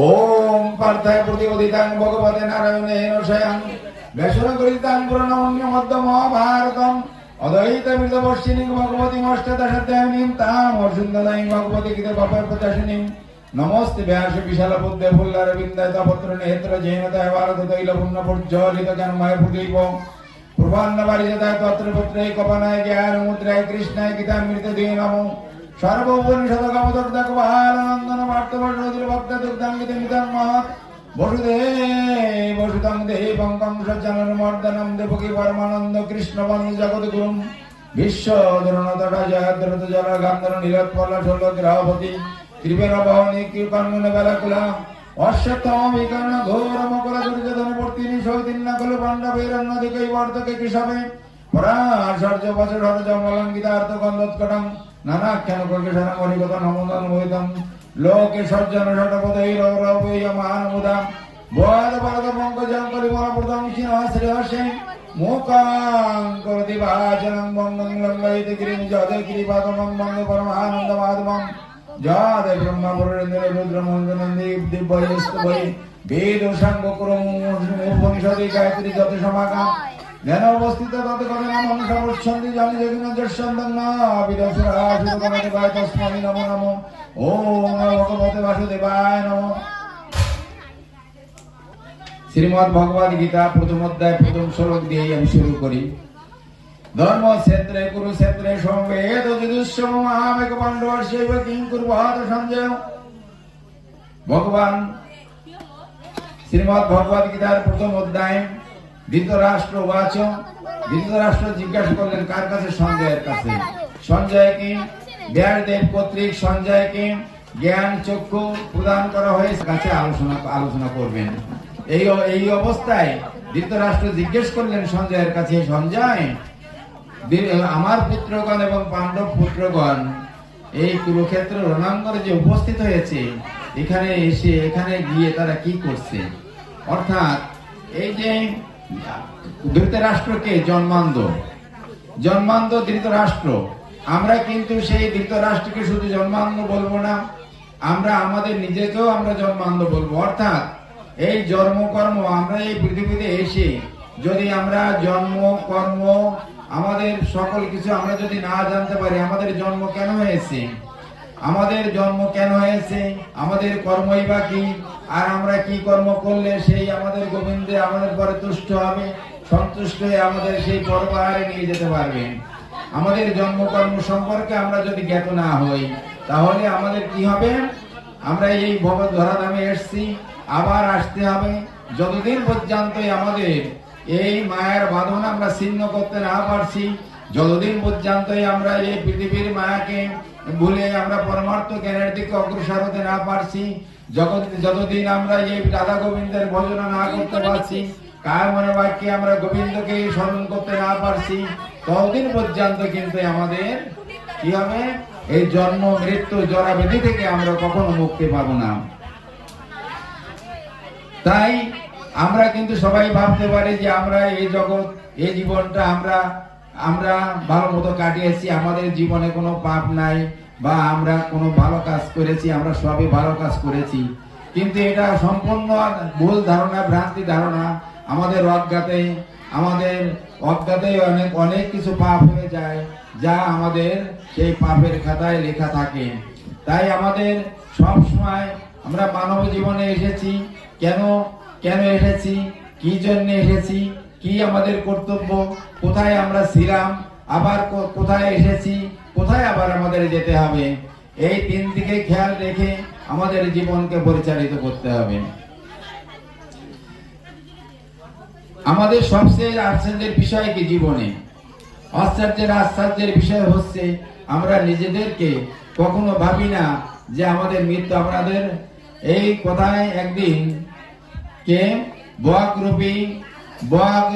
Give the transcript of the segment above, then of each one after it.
ওম পার্থায় প্রতিপদিতাং ভগবতে নারায়ণেন স্বয়ং বেসরকরিতাং পুরাণমন্য মধ্য মহাভারতম অদ্বৈতমৃতবর্ষিণীং ভগবতীম অষ্টাদশাধ্যায়িনীং তাম অর্জুনদায়ীং ভগবতী গীতে পাপপ্রত্যাশিনীং নমস্তে ব্যাস বিশাল বুদ্ধে ফুল্লারবিন্দায় তপত্র নেত্র জৈনতায় ভারত তৈল পুণ্য প্রজ্জ্বলিত জ্ঞানময় প্রদীপ পূর্বান্নবারিজতায় তত্র পুত্রে কপনায় জ্ঞান মুদ্রায় কৃষ্ণায় গীতামৃত দিয়ে নমো সর্বোপনিষদ গমদগ্ধক বালানন্দন বার্তবর্ষদুর ভক্ত দুগ্ধাঙ্গিতে মিতাং মহৎ বসুদেব বসুতং দেবং কংসচানন মর্দনম দেবকী পরমানন্দ কৃষ্ণ বন্দে জগদ্গুরুম বিশ্বধরণতটা জয়দ্রত জল গান্ধর নীলোৎপল ষোল গ্রহপতি ত্রিবের ভবনী কর্মণ বেলাকুলা অশ্বত্থম বিকর্ণ ঘোর মকর দুর্যোধন বর্তিনী সৌতিন্য কলু পাণ্ডবের নদীকৈ বর্তকে কৃষবে পরাশর্য বছর হরজ মলঙ্গিতার্থ গন্ধোৎকটং নানাখ্যান কর্কেশন মরিগত নমোদন মোহিতম লোকে সজ্জন ষটপদৈরৌরবৈয় মহানুদাম বদ বরদ পঙ্কজং কলিমল প্রদং শ্রীহসে মুখাং করতি ভাচনং বঙ্গং লঙ্ঘয়িতে গিরিম যদে গিরিপাদমং বন্দে পরমানন্দ মাধবম যদে ব্রহ্মা পুরেন্দ্র রুদ্র মঞ্জনন্দী দিব্যস্তবৈ বেদ সাঙ্গ ক্রম উপনিষদে গায়ত্রী যত সমাগম জ্ঞান অবস্থিত তত কথা নাম অনুসবচ্ছন্দি জানি যজ্ঞ যশন্দন না বিদসরা সুতমতে বায় তস্মামি নমো নমো ওম ভগবতে বাসুদেবায় নমো। শ্রীমদ্ ভগবদ গীতা প্রথম অধ্যায় প্রথম শ্লোক দিয়ে আমি শুরু করি। ধর্মক্ষেত্রে কুরুক্ষেত্রে সমবেত যুধিষ্ঠির মহামেক পাণ্ডবস্যৈব কিং কুর্বত সঞ্জয়। ভগবান শ্রীমদ্ ভগবদ গীতার প্রথম অধ্যায় ধৃতরাষ্ট্র উবাচ। ধৃতরাষ্ট্র জিজ্ঞাসা করলেন কার কাছে? সঞ্জয়ের কাছে। সঞ্জয়কে ব্যাসদেব কর্তৃক সঞ্জয়কে জ্ঞান চক্ষু প্রদান করা হয়েছে, কাছে আলোচনা করবেন। এই অবস্থায় ধৃতরাষ্ট্র জিজ্ঞেস করলেন সঞ্জয়ের কাছে, সঞ্জয় আমার পুত্রগণ এবং পাণ্ডব পুত্রগণ এই কুরুক্ষেত্র রণাঙ্গনে যে উপস্থিত হয়েছে, এখানে গিয়ে তারা কি করছে? অর্থাৎ এই যে ধৃতরাষ্ট্রকে জন্মান্ধ ধৃতরাষ্ট্র, আমরা কিন্তু সেই ধৃতরাষ্ট্রকে শুধু জন্মান্ধ বলবো না, আমরা আমাদের নিজেকেও আমরা জন্মান্ধ বলবো। অর্থাৎ এই জন্মকর্ম, আমরা এই পৃথিবীতে এসে যদি আমরা জন্ম কর্ম আমাদের সকল কিছু আমরা যদি না জানতে পারি, আমাদের জন্ম কেন হয়েছে, আমাদের কর্মই বা কি, আর আমরা কি কর্ম করলে সেই আমাদের গোবিন্দে আমাদের পরে তুষ্ট হবে, সন্তুষ্ট হয়ে আমাদের সেই পরপারে নিয়ে যেতে পারবেন। আমাদের জন্মকর্ম সম্পর্কে আমরা যদি জ্ঞাত না হই, তাহলে আমাদের কি হবে? আমরা এই ভব ধরাধামে এসছি, আবার আসতে হবে। যতদিন পর্যন্ত আমাদের এই মায়ের বাঁধন আমরা ছিন্ন করতে না পারছি, যতদিন পর্যন্ত আমরা এই পৃথিবীর মায়াকে ভুলে আমরা পরমার্থ জ্ঞানের দিকে অগ্রসর হতে না পারছি, যতদিন আমরা এই রাধা গোবিন্দের ভজনা না করতে পারছি, কার মনে বাক্যে আমরা গোবিন্দকে স্মরণ করতে না পারছি, ততদিন পর্যন্ত কিন্তু আমাদের কি হবে? এই জন্ম মৃত্যু জরা ব্যাধি থেকে আমরা কখনো মুক্তি পাবো না। তাই আমরা কিন্তু সবাই ভাবতে পারি যে আমরা এই জগৎ, এই জীবনটা আমরা ভালো মতো কাটিয়েছি, আমাদের জীবনে কোনো পাপ নাই, বা আমরা কোনো ভালো কাজ করেছি, আমরা সবই ভালো কাজ করেছি। কিন্তু এটা সম্পূর্ণ ভুল ধারণা, ভ্রান্তি ধারণা। আমাদের অজ্ঞাতে অনেক কিছু পাপ হয়ে যায়, যা আমাদের সেই পাপের খাতায় লেখা থাকে। তাই আমাদের সব সময় আমরা মানব জীবনে এসেছি, কেন এসেছি, কি জন্য এসেছি, কি আমাদের কর্তব্য, কোথায় আমরা ছিলাম, আবার কোথায় এসেছি, কোথায় আবার আমাদের যেতে হবে, এই তিন দিকে খেয়াল রেখে আমাদের জীবনকে পরিচালিত করতে হবে। আমাদের সবচেয়ে আশ্চর্যের বিষয় কি জীবনে? আশ্চর্যের বিষয় হচ্ছে আমরা নিজেদেরকে কখনো ভাবি না যে আমাদের মৃত্যু। আমাদের এই কথায় একদিন কে বক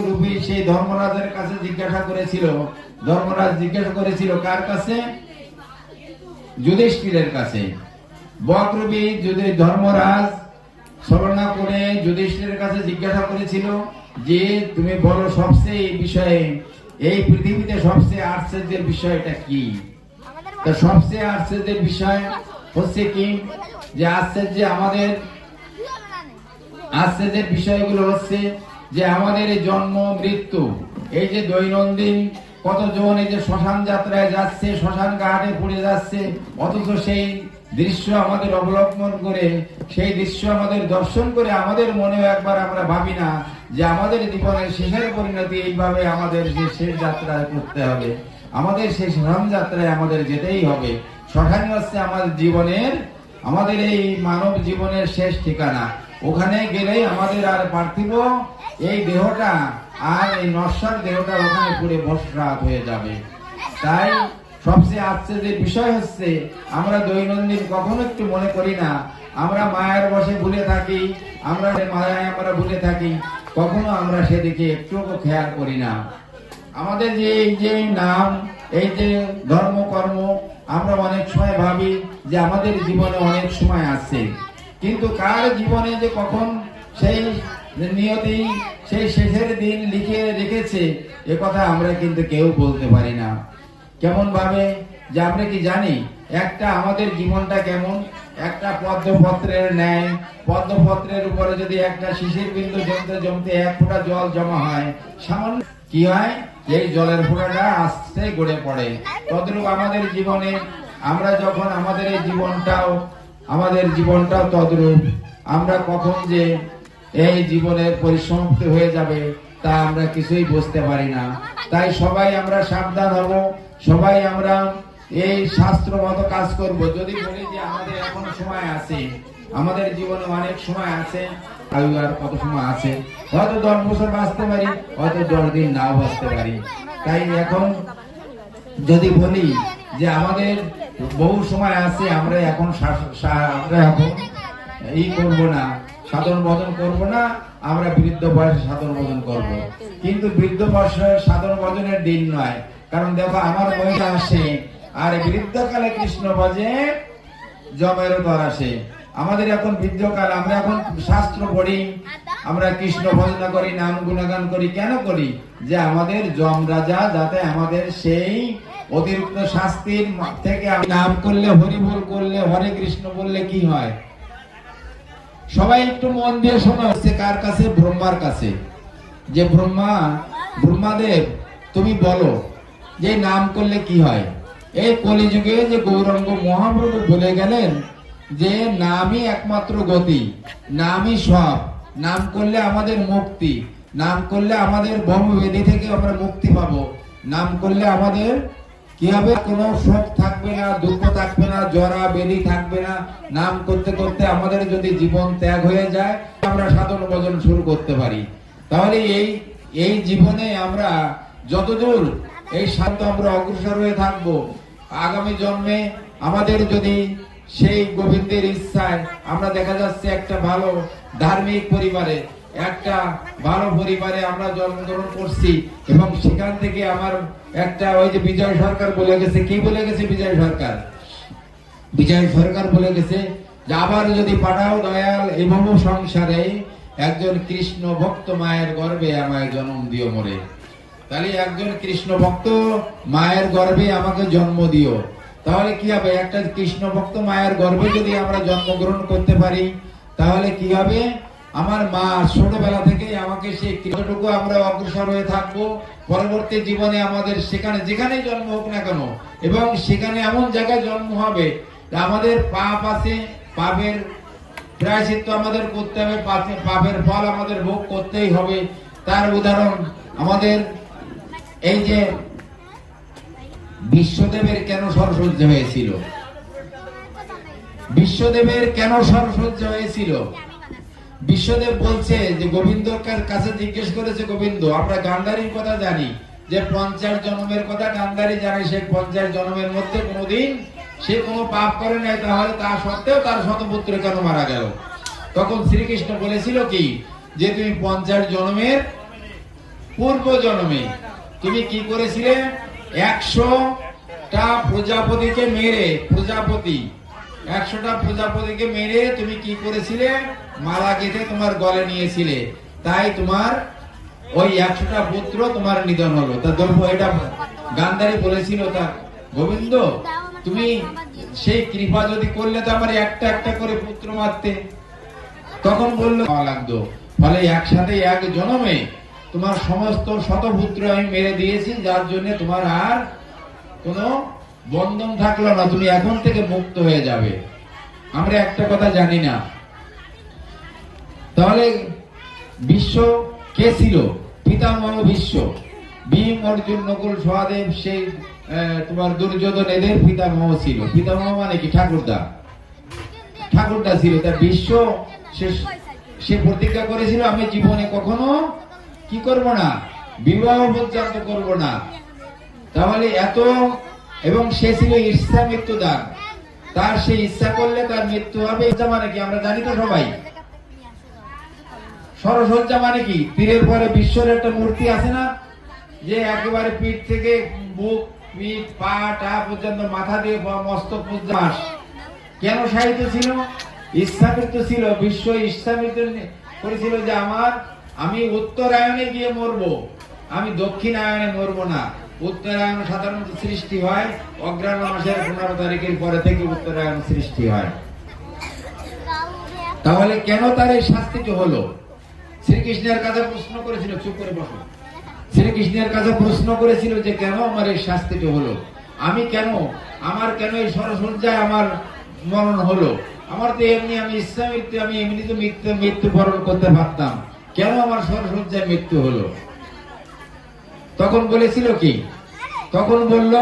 রূপী সেই ধর্মরাজের কাছে জিজ্ঞাসা করেছিল। ধর্মরাজ জিজ্ঞাসা করেছিল কার কাছে? যুধিষ্ঠিরের কাছে। বক রূপী ধর্মরাজ ছলনা করে যুধিষ্ঠিরের কাছে জিজ্ঞাসা করেছিল যে তুমি বলো সবচেয়ে এই বিষয়ে, এই পৃথিবীতে সবচেয়ে আশ্চর্যের বিষয়টা কি? তা সবচেয়ে আশ্চর্যের বিষয় হচ্ছে কি, যে আশ্চর্য আমাদের আজকে যে বিষয়গুলো হচ্ছে যে আমাদের এই জন্ম মৃত্যু, এই যে দৈনন্দিন কতজন এই যে শ্মশান যাত্রায় যাচ্ছে, শ্মশান ঘাটে পড়ে যাচ্ছে, অথচ সেই দৃশ্য আমাদের অবলম্বন করে, সেই দৃশ্য আমাদের দর্শন করে আমাদের মনেও একবার আমরা ভাবি না যে আমাদের জীবনের শেষের পরিণতি এইভাবে আমাদের যে শেষ যাত্রায় করতে হবে, আমাদের সেই শ্মশান যাত্রায় আমাদের যেতেই হবে। শ্মশানই হচ্ছে আমাদের জীবনের, আমাদের এই মানব জীবনের শেষ ঠিকানা। ওখানে গেলেই আমাদের আর পার্থিব এই দেহটা আর এই নশ্বর দেহটা ওখানে পুরো ভস্মসাৎ হয়ে যাবে। তাই সবচেয়ে আশ্চর্যের বিষয় হচ্ছে আমরা দৈনন্দিন কখনো একটু মনে করি না, আমরা মায়ের বসে ভুলে থাকি, আমরা মায়ায় আমরা ভুলে থাকি, কখনো আমরা সেদিকে একটুও খেয়াল করি না। আমাদের যে এই যে নাম, এই যে ধর্ম কর্ম, আমরা অনেক সময় ভাবি যে আমাদের জীবনে অনেক সময় আছে, কিন্তু কার জীবনে যে কখন সেই নিয়তি, সেই শেষের দিন লিখে রেখেছে এ কথা আমরা কিন্তু কেউ বলতে পারি না। কেমন ভাবে যে আমরা কি জানি একটা আমাদের জীবনটা কেমন, একটা পদ্মপত্রের ন্যায়, পদ্মপত্রের উপরে যদি একটা শিশির বিন্দু জমতে জমতে এক ফোঁটা জল জমা হয়, সামান্য কি হয়, এই জলের ফোঁটাটা আস্তে গড়ে পড়ে। তদ্রূপ আমাদের জীবনে আমরা যখন আমাদের এই জীবনটাও তদ্রূপ, আমরা কখন যে এই জীবনের পরিসমাপ্তি হয়ে যাবে তা আমরা কিছুই বুঝতে পারি না। তাই সবাই আমরা সাবধান হব, সবাই আমরা এই শাস্ত্র মতো কাজ করব। যদি বলি যে আমাদের এখন সময় আছে, আমাদের জীবনে অনেক সময় আছে, আর কত সময় আছে, হয়তো 10 বছর বাঁচতে পারি, হয়তো 10 দিন নাও বাঁচতে পারি। তাই এখন যদি বলি যে আমাদের বহু সময় আছে, আমরা এখন করবো না, সাধন ভজন করবো না, আমরা বৃদ্ধ বয়সে সাধন ভজন করবো। কিন্তু বৃদ্ধ বয়সে সাধন ভজনের দিন নয়, কারণ দেখো আমার বয়স আসে আর বৃদ্ধকালে কৃষ্ণ ভজে জমের দর আসে। আমাদের এখন বৃদ্ধকাল, আমরা এখন শাস্ত্র পড়ি, আমরা কৃষ্ণ ভজনা করি, নাম গুণগান করি। কেন করি? যে আমাদের যম রাজা যাতে আমাদের সেই অতিরিক্ত শাস্তির থেকে, নাম করলে, হরি বল করলে, হরে কৃষ্ণ বললে কি হয়? সবাই একটু মন দিয়ে শোনা হচ্ছে কার কাছে? ব্রহ্মার কাছে। যে ব্রহ্মাদেব তুমি বলো যে নাম করলে কি হয়? এই কলিযুগে যে গৌরাঙ্গ মহাপ্রভু বলে গেলেন যে নামই একমাত্র গতি, নামই সব, নাম করলে আমাদের মুক্তি, নাম করলে আমাদের ব্রহ্মবেদী থেকে আমরা মুক্তি পাবো, নাম করলে আমাদের কি হবে? কোনো শোক থাকবে না, দুঃখ থাকবে না, জরা বেদি থাকবে না। নাম করতে করতে আমাদের যদি জীবন ত্যাগ হয়ে যায়, আমরা সাধন ভজন শুরু করতে পারি। তাহলে এই জীবনে আমরা যতদূর এই শান্ত আমরা অগ্রসর হয়ে থাকবো, আগামী জন্মে আমাদের যদি সেই গোবিন্দের ইচ্ছায় আমরা দেখা যাচ্ছে একটা ভালো ধার্মিক পরিবারে, একটা ভালো পরিবারে আমরা জন্মগ্রহণ করছি, এবং সেখান থেকে আমার একটা ওই যে বিজয় সরকার বলে গেছে, কি বলে গেছে বিজয় সরকার বলে গেছে যে আবার যদি পাঠাও দয়াল এবং সংসারে একজন কৃষ্ণ ভক্ত মায়ের গর্ভে আমায় জন্ম দিও মোরে। তাহলে একজন কৃষ্ণ ভক্ত মায়ের গর্ভে আমাকে জন্ম দিও। তাহলে কি হবে? একটা কৃষ্ণ ভক্ত মায়ের গর্ভে যদি আমরা জন্মগ্রহণ করতে পারি, তাহলে কি হবে? আমার মা ছোটবেলা থেকেই আমাকে সেই কৃষ্ণটুকু আমরা অগ্রসর হয়ে থাকবো। পরবর্তী জীবনে আমাদের সেখানে যেখানে জন্ম হোক না কেন, এবং সেখানে এমন জায়গায় জন্ম হবে আমাদের পাপ আছে, পাপের প্রায়শ্চিত্ত আমাদের করতে হবে, পাপের ফল আমাদের ভোগ করতেই হবে। তার উদাহরণ আমাদের এই যে বিশ্বদেবের কেন সরসজ্জা হয়েছিল, বিশ্বদেবের কেন সরসজ্জা হয়েছিল? বিশ্বদেব বলছে যে গোবিন্দর কাছে জিজ্ঞেস করেছে, গোবিন্দ আমরা গান্ধারীর কথা জানি, যে 50 জন্মের কথা গান্ধারী জানে, সে 50 জন্মের মধ্যে কোনোদিন সে কোনো পাপ করে নাই, তাহলে তা সত্ত্বেও তার শতপুত্র কেন মারা গেল? তখন শ্রীকৃষ্ণ বলেছিল কি, যে তুমি 50 জন্মের পূর্ব জন্মে তুমি কি করেছিলে? 100টা প্রজাপতিকে মেরে, 100টা প্রজাপতিকে মেরে তুমি কি করেছিলে? মালা গেঁথে তোমার গলে নিয়েছিলে, তাই তোমার ওই 100টা পুত্র তোমার নিধন হলো। তা দ্রব্য এটা গান্ধারী বলেছিল, তা গোবিন্দ তুমি সেই কৃপা যদি করলে তো আমার একটা একটা করে পুত্র মারতে। তখন বললো লাগতো, ফলে একসাথে এক জন্মে তোমার সমস্ত শতপুত্র আমি মেরে দিয়েছি, যার জন্য তোমার আর কোনো বন্ধন থাকলো না, তুমি এখন থেকে মুক্ত হয়ে যাবে। আমরা একটা কথা জানি না, তাহলে বিশ্ব কে ছিল? পিতামহ বিশ্ব। ভীম, অর্জুন, নকুল, সহদেব, সেই তোমার দুর্যোধন, এদের পিতামহ ছিল। পিতামহ মানে কি? ঠাকুরদা। ঠাকুরদা ছিল। তা বিশ্ব সে প্রতিজ্ঞা করেছিল, আমি জীবনে কখনো কি করব না, বিবাহ পর্যন্ত করব না। তাহলে এত, এবং সে ছিল ইচ্ছা মৃত্যুদান, তার সে ইচ্ছা করলে তার মৃত্যু হবে। মানে কি আমরা জানি তো সবাই। সরসজ্জা মানে কি? পীরের পরে বিশ্বর একটা মূর্তি আছে না, যে একেবারে পিঠ থেকে বুক, পিঠ, পা টা পর্যন্ত, মাথা দিয়ে মস্তক পর্যন্ত। কেন সাহিত্য ছিল? ইচ্ছামৃত ছিল। বিশ্ব ইচ্ছামৃত করেছিল যে আমি উত্তরায়ণে গিয়ে মরবো, আমি দক্ষিণায়নে মরবো না। উত্তরায়ণ সাধারণত সৃষ্টি হয় অগ্রহায়ণ মাসের 15 তারিখের পরে থেকে উত্তরায়ণ সৃষ্টি হয়। তাহলে কেন তার এই শাস্তিটি হলো? শ্রীকৃষ্ণের কাছে প্রশ্ন করেছিল, চুপ করে বসো, শ্রীকৃষ্ণের কাছে প্রশ্ন করেছিল যে কেন আমার এই শাস্তিটি হলো, আমি কেন, আমার কেন এই সরসজ্জায় আমার মরণ হলো? আমার তো এমনি, আমি ইচ্ছা মৃত্যু, আমি এমনি তো মৃত্যুবরণ করতে পারতাম, কেন আমার সরসজ্জায় মৃত্যু হলো? তখন বলেছিল কি? তখন বলল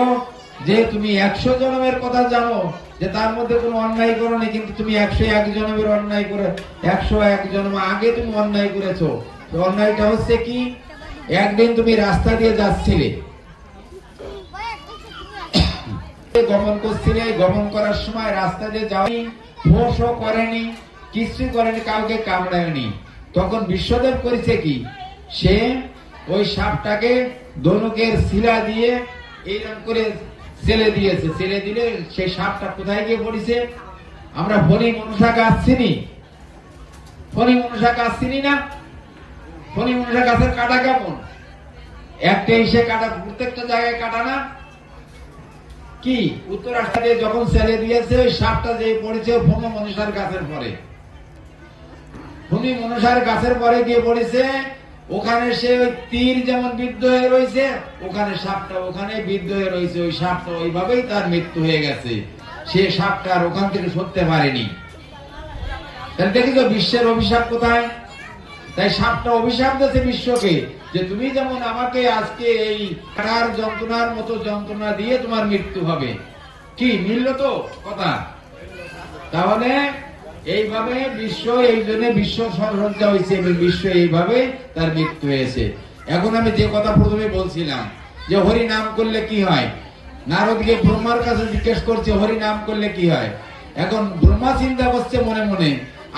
যে তুমি 100 জন্মের কথা জানো, যে তার মধ্যে কোনো অন্যায় করো নি, কিন্তু তুমি 101 জন্মের অন্যায় করে, 101 জন্ম আগে তুমি অন্যায় করেছো। অন্যায়টা হচ্ছে কি? একদিন তুমি রাস্তা দিয়ে যাচ্ছিলে, গমন করছিলে, গমন করার সময় রাস্তা দিয়ে যাওনি, ফোঁসও করেনি, কিছু করেনি, কাউকে কামড়ায়নি। তখন বিশ্বদেব করেছে কি? সে ওই সাপটাকে ধনুকের শিলা দিয়ে এইরকম করে ছেলে দিয়েছে। ছেলে দিলে সেই সাপটা কোথায় গিয়ে পড়েছে? আমরা ফণি মনসা গাছ চিনি, ফণি মনসা গাছ চিনি না? ফণি মনসা গাছের কাটা কেমন? একটা এসে কাটা, প্রত্যেকটা জায়গায় কাটা না কি? উত্তর রাস্তা দিয়ে যখন ছেলে দিয়েছে, ওই সাপটা যে পড়েছে ফণি মনসার গাছের পরে, ফণি মনসার গাছের পরে গিয়ে পড়েছে। ওখানে সে ওই তীর যেমন বিদ্ধ হয়ে রয়েছে, ওখানে সাপটা ওখানে বিদ্ধ হয়ে রয়েছে। ওই সাপটা ওইভাবেই তার মৃত্যু হয়ে গেছে। সে সাপটা আর ওখান থেকে সরতে পারেনি। তাহলে দেখি তো বিশ্বের অভিশাপ কোথায়? তাই সাপটা অভিশাপ দিয়েছে বিশ্বকে, যে তুমি যেমন আমাকে আজকে এই কাটার যন্ত্রণার মতো যন্ত্রণা দিয়ে তোমার মৃত্যু হবে। কি মিলল তো কথা? তাহলে এইভাবে বিশ্ব, এই জন্য বিশ্ব সরসজ্জা হয়েছে এবং বিশ্ব এইভাবে তার মৃত্যু হয়েছে। এখন আমি যে কথা প্রথমে বলছিলাম, যে হরি নাম করলে কি হয়? নারদকে ব্রহ্মার কাছে জিজ্ঞেস করছে হরি নাম করলে কি হয়। এখন ব্রহ্মা চিন্তা করছে মনে মনে,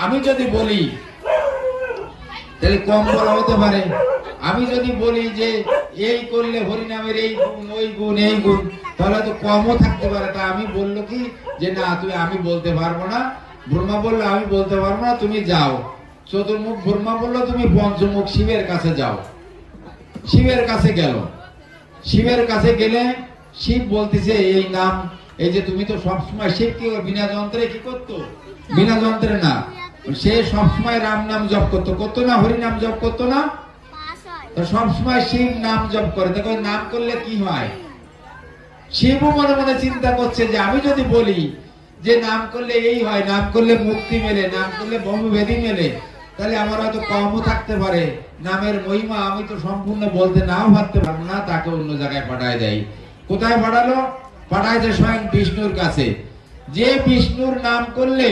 আমি যদি বলি তাহলে কম বলা হতে পারে, আমি যদি বলি যে এই করলে হরি নামের এই গুণ, ওই গুণ, এই গুণ, তাহলে তো কমও থাকতে পারে। তা আমি বললো কি যে না, আমি বলতে পারবো না। ব্রহ্মা বললো আমি বলতে পারবো না, তুমি যাও। চতুর্মুখ ব্রহ্মা বললো তুমি পঞ্চমুখ শিবের কাছে যাও। শিবের কাছে গেল। শিবের কাছে গেলে শিব বলতেছে এই নাম, এই যে তুমি তো সবসময়, শিব কি বিনা যন্ত্রে কি করতো? বিনা যন্ত্রে না, সে সবসময় রাম নাম জপ করতো না, হরি নাম জপ করতো না? তো সবসময় শিব নাম জপ করে। দেখো নাম করলে কি হয়? শিবও মনে মনে চিন্তা করছে যে আমি যদি বলি যে নাম করলে এই হয়, নাম করলে মুক্তি মেলে, নাম করলে ব্রহ্মভেদী মেলে, তাহলে আমার হয়তো কমও থাকতে পারে। নামের মহিমা আমি তো সম্পূর্ণ বলতে নাও ভাবতে পারবো না। তাকে অন্য জায়গায় পাঠায় দেয়। কোথায় পাঠালো? পাঠায় যে স্বয়ং বিষ্ণুর কাছে। যে বিষ্ণুর নাম করলে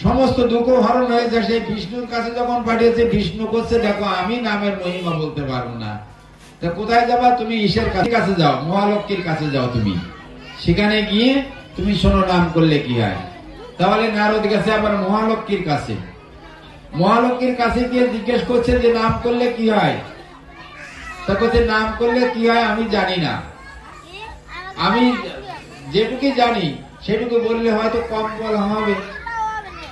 সমস্ত দুঃখ হরণ হয়ে যায়, সেই বিষ্ণুর কাছে যখন পাঠিয়েছে, বিষ্ণু করছে দেখো আমি নামের মহিমা বলতে পারবো না। তা কোথায় যাবা? তুমি ঈশ্বর কাছে যাও, মহালক্ষ্মীর কাছে যাও। তুমি সেখানে গিয়ে তুমি শোনো নাম করলে কি হয়। তাহলে নারদ গেছে আবার মহালক্ষ্মীর কাছে। মহালক্ষ্মীর কাছে গিয়ে জিজ্ঞেস করছে যে নাম করলে কি হয়। তা বলছে নাম করলে কি হয় আমি জানি না, আমি যেটুকু জানি সেটুকু বললে হয়তো কম বলা হবে।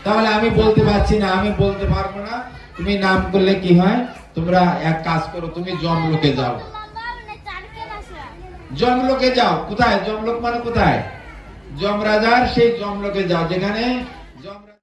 তাহলে আমি বলতে পারছি না, আমি বলতে পারবো না। তুমি নাম করলে কি হয়, তোমরা এক কাজ করো, তুমি যমলোকে যাও। যমলোকে যাও। কোথায়? যমলোক মানে কোথায়? যমরাজার সেই যমলোকে যাও, যেখানে